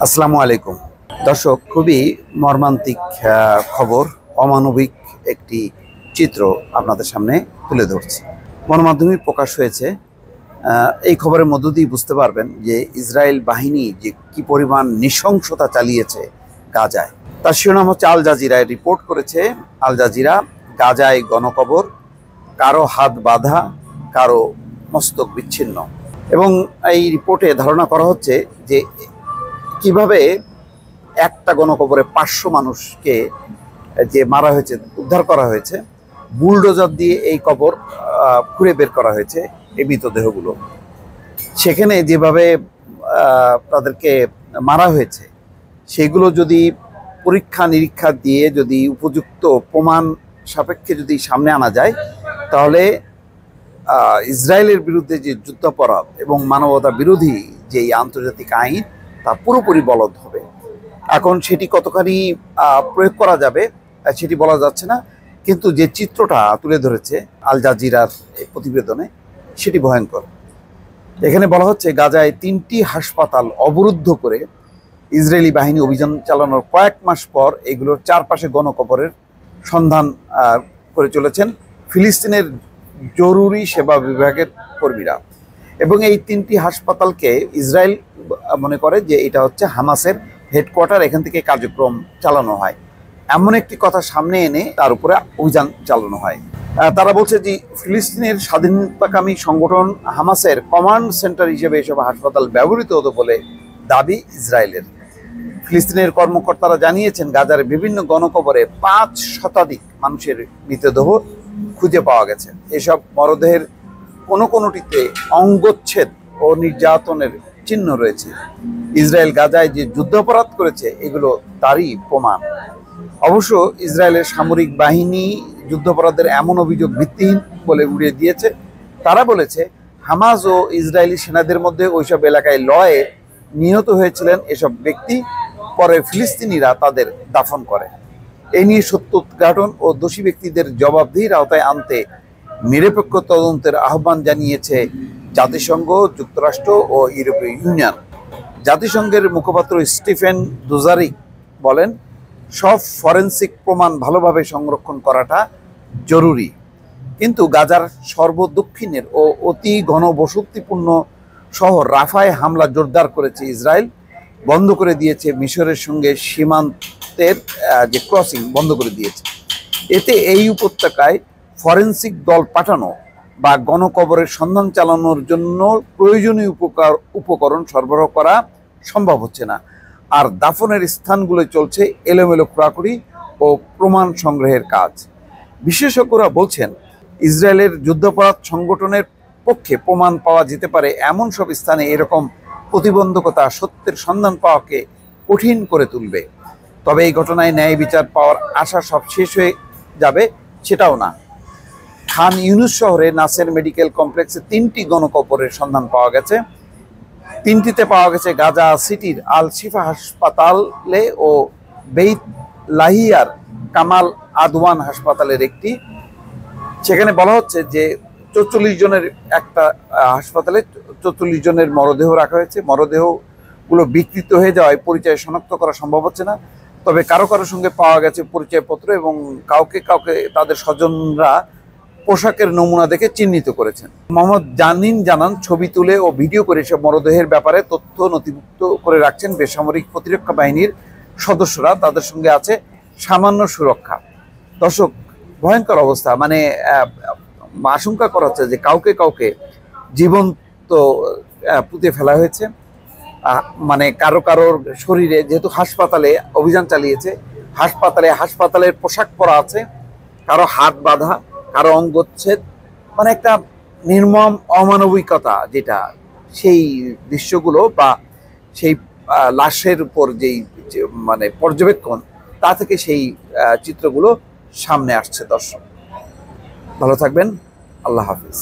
আসসালামু আলাইকুম দর্শক, খুবই মর্মান্তিক খবর, অমানবিক একটি চিত্র আপনাদের সামনে তুলে ধরছি। গণমাধ্যমে প্রকাশ হয়েছে। এই খবরের মধ্য দিয়ে বুঝতে পারবেন যে ইসরায়েল বাহিনী যে কি পরিমাণ নৃশংসতা চালিয়েছে গাজায়। তার শিরোনাম হচ্ছে আল জাজিরায় রিপোর্ট করেছে। আল জাজিরা, গাজায় গণকবর, কারো হাত বাঁধা, কারো মস্তক বিচ্ছিন্ন। এবং এই রিপোর্টে ধারণা করা হচ্ছে যে কিভাবে একটা গণকবরে 500 মানুষকে যে মারা হয়েছে, উদ্ধার করা হয়েছে, বুলডোজার দিয়ে এই কবর খুঁড়ে বের করা হয়েছে এই মৃতদেহগুলো। সেখানে যেভাবে তাদেরকে মারা হয়েছে সেগুলো যদি পরীক্ষা নিরীক্ষা দিয়ে যদি উপযুক্ত প্রমাণ সাপেক্ষে যদি সামনে আনা যায়, তাহলে ইসরায়েলের বিরুদ্ধে যে যুদ্ধাপরাধ এবং মানবতা বিরোধী যে আন্তর্জাতিক আইন তা পুরোপুরি বলবৎ হবে। এখন সেটি কতখানি প্রয়োগ করা যাবে সেটি বলা যাচ্ছে না, কিন্তু যে চিত্রটা তুলে ধরেছে আল জাজিরার প্রতিবেদনে সেটি ভয়ঙ্কর। এখানে বলা হচ্ছে গাজায় 3টি হাসপাতাল অবরুদ্ধ করে ইসরায়েলি বাহিনী অভিযান চালানোর কয়েক মাস পর এগুলোর চারপাশে গণকবরের সন্ধান করে চলেছেন ফিলিস্তিনের জরুরি সেবা বিভাগের কর্মীরা। এবং এই 3টি হাসপাতালকে ইসরায়েল মনে করে যে এটা হচ্ছে হামাসের হেডকোয়ার্টার, এখান থেকে কার্যক্রম চালানো হয়, এমন একটি কথা সামনে এনে তার উপরে অভিযান চালানো হয়। তারা বলছে যে ফিলিস্তিনের স্বাধীনতাকামী সংগঠন হামাসের কমান্ড সেন্টার হিসেবে এসব হাসপাতাল ব্যবহৃত হতো বলে দাবি ইসরায়েলের। ফিলিস্তিনের কর্মকর্তারা জানিয়েছেন গাজার বিভিন্ন গণকবরে 5 শতাধিক মানুষের মৃতদেহ খুঁজে পাওয়া গেছে। এসব মরদেহের কোনোটিতে অঙ্গচ্ছেদ ও নির্যাতনের চিহ্ন রয়েছে। ইসরায়েল গাজায় যে যুদ্ধাপরাধ করেছে এগুলো তারই প্রমাণ। অবশ্য ইসরায়েলের সামরিক বাহিনী যুদ্ধাপরাধের এমন অভিযোগ ভিত্তিহীন বলে উড়িয়ে দিয়েছে। তারা বলেছে হামাস ও ইসরায়েলি সেনাদের মধ্যে ওইসব এলাকায় লড়াইয়ে নিহত হয়েছিলেন এসব ব্যক্তি, পরে ফিলিস্তিনিরা তাদের দাফন করে। এই নিয়ে সত্য উদ্ঘাটন ও দোষী ব্যক্তিদের জবাবদিহির আওতায় আনতে নিরপেক্ষ তদন্তের আহ্বান জানিয়েছে জাতিসংঘ, যুক্তরাষ্ট্র ও ইউরোপীয় ইউনিয়ন। জাতিসংঘের মুখপাত্র স্টিফেন দুজারিক বলেন, সব ফরেনসিক প্রমাণ ভালোভাবে সংরক্ষণ করাটা জরুরি, কিন্তু গাজার সর্বদক্ষিণের ও অতি ঘনবসতিপূর্ণ শহর রাফায় হামলা জোরদার করেছে ইসরায়েল, বন্ধ করে দিয়েছে মিশরের সঙ্গে সীমান্তের যে ক্রসিং বন্ধ করে দিয়েছে। এতে এই উপত্যকায় ফরেনসিক দল পাঠানো বা গণকবরের সন্ধান চালানোর জন্য প্রয়োজনীয় উপকরণ সরবরাহ করা সম্ভব হচ্ছে না। আর দাফনের স্থানগুলো চলছে এলোমেলো খোঁড়াখুড়ি ও প্রমাণ সংগ্রহের কাজ। বিশেষজ্ঞরা বলছেন ইসরায়েলের যুদ্ধাপরাধ সংগঠনের পক্ষে প্রমাণ পাওয়া যেতে পারে এমন সব স্থানে এরকম প্রতিবন্ধকতা সত্যের সন্ধান পাওয়াকে কঠিন করে তুলবে। তবে এই ঘটনায় ন্যায় বিচার পাওয়ার আশা সব শেষ হয়ে যাবে সেটাও না। খান ইউনুস শহরে নাসের মেডিকেল কমপ্লেক্সে 3টি গণকবরের সন্ধান পাওয়া গেছে। 3টিতে পাওয়া গেছে গাজা সিটির আল শিফা হাসপাতালে ও বেইত লাহিয়ার কামাল আদওয়ান হাসপাতালের একটি। সেখানে বলা হচ্ছে যে 44 জনের একটা হাসপাতালে 44 জনের মরদেহ রাখা হয়েছে। মরদেহগুলো বিকৃত হয়ে যাওয়ায় পরিচয় শনাক্ত করা সম্ভব হচ্ছে না। তবে কারো সঙ্গে পাওয়া গেছে পরিচয়পত্র এবং কাউকে তাদের স্বজনরা পোশাকের নমুনা দেখে চিহ্নিত করেছেন। মোহাম্মদ জানিন জানান, ছবি তুলে ও ভিডিও করে সব মরদেহের ব্যাপারে তথ্য নথিভুক্ত করে রাখছেন বেসামরিক প্রতিরক্ষা বাহিনীর সদস্যরা। তাদের সঙ্গে আছে সামান্য সুরক্ষা। দর্শক, ভয়ঙ্কর অবস্থা। মানে আশঙ্কা করা হচ্ছে যে কাউকে জীবন্ত পুঁতে ফেলা হয়েছে। মানে কারোর শরীরে, যেহেতু হাসপাতালে অভিযান চালিয়েছে, হাসপাতালের পোশাক পরা আছে, কারো হাত বাঁধা, কারো অঙ্গচ্ছেদ, মানে একটা নির্মম অমানবিকতা, যেটা সেই দৃশ্যগুলো বা সেই লাশের উপর যেই মানে পর্যবেক্ষণ, তা থেকে সেই চিত্রগুলো সামনে আসছে। দর্শক, ভালো থাকবেন। আল্লাহ হাফিজ।